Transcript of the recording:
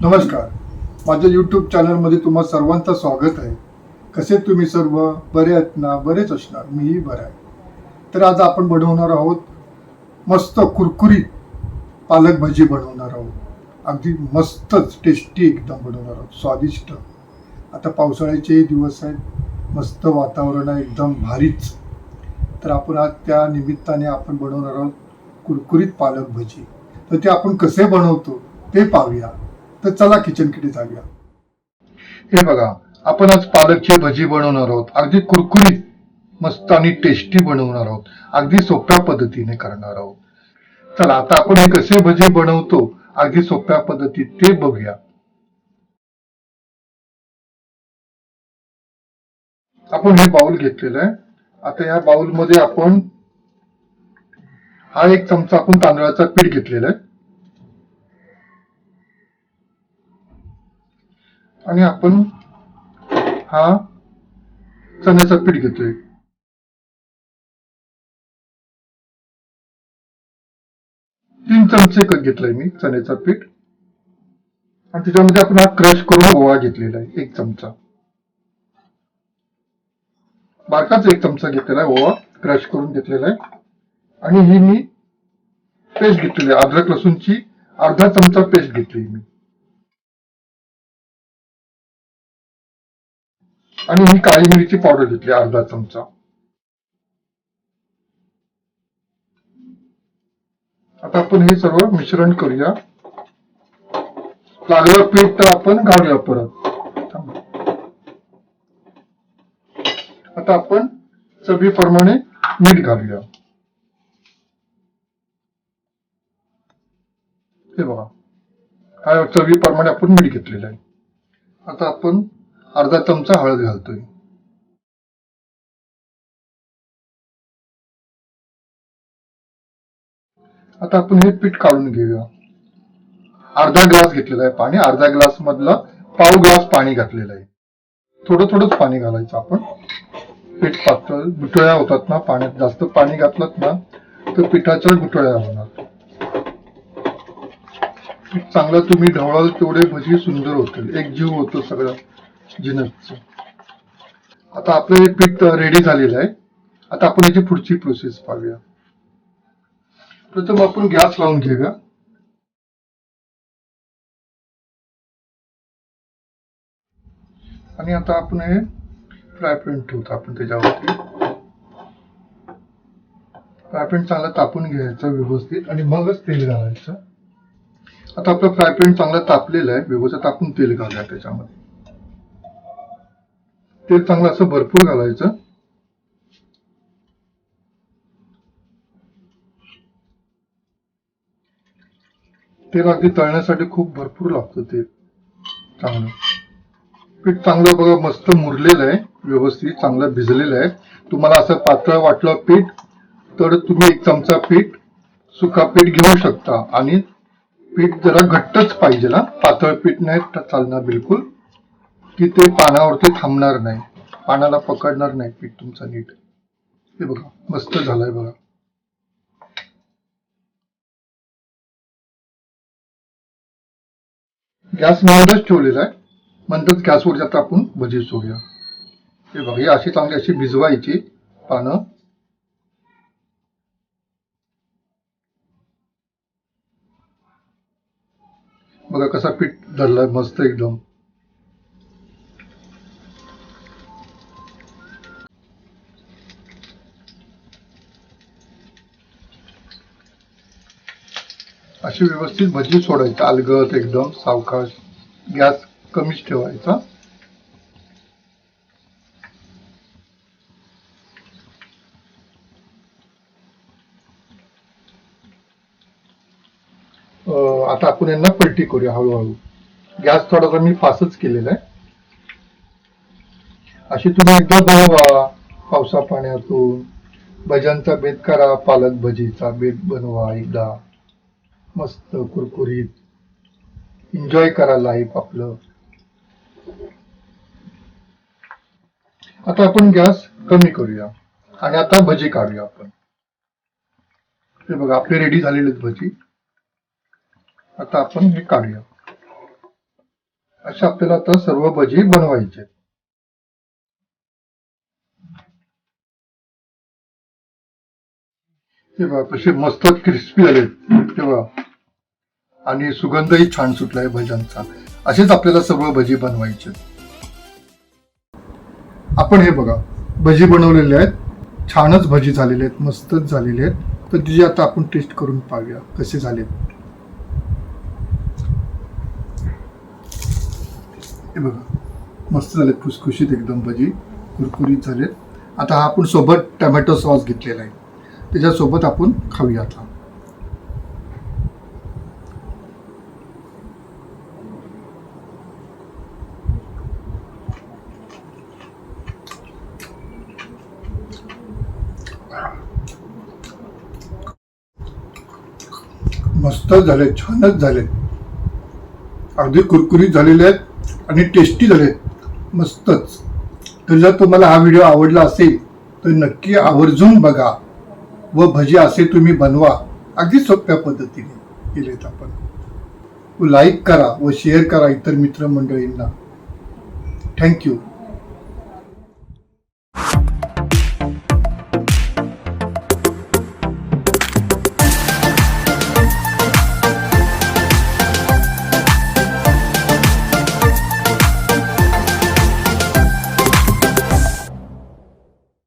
नमस्कार, माझ्या यूट्यूब चॅनलमध्ये तुम्हा सर्वांचं स्वागत आहे. कसे तुम्ही सर्व बरे आहेत ना? बरेच असणार, मीही बरा आहे. तर आज आपण बनवणार आहोत मस्त कुरकुरीत पालक भजी बनवणार आहोत. अगदी मस्तच टेस्टी एकदम बनवणार आहोत, स्वादिष्ट. आता पावसाळ्याचे दिवस आहेत, मस्त वातावरण आहे, एकदम भारीच. तर आपण आज त्या निमित्ताने आपण बनवणार आहोत कुरकुरीत पालक भजी. तर ते आपण कसे बनवतो ते पाहूया. तर चला किचनकडे जाऊया. हे बघा, आपण आज पालकची भजी बनवणार आहोत. अगदी कुरकुरीत मस्त आणि टेस्टी बनवणार आहोत. अगदी सोप्या पद्धतीने करणार आहोत. चला आता आपण हे कसे भजी बनवतो अगदी सोप्या पद्धतीत ते बघूया. आपण हे बाउल घेतलेलं आहे. आता या बाउल मध्ये आपण हा 1 चमचा आपण तांदळाचा पीठ घेतलेला आहे आणि आपण हा चण्याचा पीठ घेतोय. 3 चमचे घेतलाय मी चण्याचा पीठ आणि त्याच्यामध्ये आपण हा क्रश करून ओवा घेतलेला आहे 1 चमचा. बारकाच 1 चमचा घेतलेला आहे ओवा, क्रश करून घेतलेला आहे. आणि ही मी पेस्ट घेतलेली आहे, अद्रक लसूणची अर्धा चमचा पेस्ट घेतली मी. आणि ही काळी मिरची पावडर घेतली अर्धा चमचा. आता आपण हे सर्व मिश्रण करूया. लागलं पीठ तर आपण घालूया परत. आता आपण चवीप्रमाणे मीठ घालूया. हे बघा, हा चवीप्रमाणे आपण मीठ घेतलेलं आहे. आता आपण अर्धा चमचा हळद घालतोय. आता आपण हे पीठ काढून घेऊया. अर्धा ग्लास घेतलेला आहे पाणी, अर्धा ग्लास मधला पाव ग्लास पाणी घातलेलं आहे. थोडं थोडंच पाणी घालायचं आपण. पीठ पातळ गुठळ्या होतात ना, पाण्यात जास्त पाणी घातलं ना तर पिठाच्या गुठळ्या होणार. पीठ चांगलं तुम्ही ढवळाल तेवढे भजी सुंदर होतील, एक जीव होतो सगळं जिनसचं. आता आपलं हे पीठ रेडी झालेलं आहे. आता आपण याची पुढची प्रोसेस पाहूया. प्रथम आपण गॅस लावून घेऊया. आणि आता आपण हे फ्राय पॅन ठेवतो आपण त्याच्यावरती. फ्राय पॅन चांगला तापून घ्यायचं व्यवस्थित आणि मगच तेल घालायचं. आता आपलं फ्राय पॅन चांगलं तापलेलं आहे, व्यवस्थित आपण तेल घालूया त्याच्यामध्ये. तेल चांगलं असं भरपूर घालायचं. तेल अगदी तळण्यासाठी खूप भरपूर लागतं तेल चांगलं. पीठ चांगलं बघा मस्त मुरलेलं आहे, व्यवस्थित चांगलं भिजलेलं आहे. तुम्हाला असं पातळ वाटलं पीठ तर तुम्ही 1 चमचा पीठ सुका पीठ घेऊ शकता. आणि पीठ जरा घट्टच पाहिजे ना, पातळ पीठ नाही चालणार बिलकुल, की ते पानावरती थांबणार नाही, पानाला पकडणार नाही पीठ तुमचं नीट. हे बघा मस्त झालंय बघा. गॅस मंदच ठेवलेला आहे, मंदच गॅसवर आता आपण भजी सोडूया. हे बघा, ही अशी चांगली अशी भिजवायची पानं. बघा कसा पीठ धरलाय मस्त एकदम. अशी व्यवस्थित भजी सोडायची, अलगद एकदम सावकाश, गॅस कमीच ठेवायचा. आता आपण यांना पलटी करूया हळूहळू. गॅस थोडासा मी फास्टच केलेला आहे. अशी तुम्ही एकदा बनवा पावसा पाण्यातून. भज्यांचा बेत करा, पालक भजीचा बेत बनवा एकदा. मस्त कुरकुरीत एन्जॉय करा लाईफ आपलं. आता आपण गॅस कमी करूया आणि आता भजी काढूया आपण. हे बघा आपले रेडी झालेले भजी. आता आपण हे काढूया. अशा आपल्याला आता सर्व भजी बनवायचे. हे बघा कसे मस्त क्रिस्पी झाले तेव्हा, आणि सुगंधही छान सुटलाय भज्यांचा. असेच आपल्याला सर्व भजी बनवायचे. आपण हे बघा भजी बनवलेले आहेत, छानच भजी झालेले आहेत, मस्तच झालेले आहेत. तर तुझी आता आपण टेस्ट करून पाहूया कसे झाले. हे बघा मस्त झाले, खुसखुशीत एकदम भजी, कुरकुरीत झालेत. आता हा आपण सोबत टोमॅटो सॉस घेतलेला आहे, त्याच्यासोबत आपण खाऊया आता. मस्त झाले, छानच झाले, अगदी कुरकुरीत झालेले आहेत आणि टेस्टी झाले, मस्तच. तर जर तुम्हाला हा व्हिडिओ आवडला असेल तर नक्की आवर्जून बघा व भजी असे तुम्ही बनवा. अगदी सोप्या पद्धतीने केलेत आपण. लाईक करा व शेअर करा इतर मित्रमंडळींना. थँक्यू.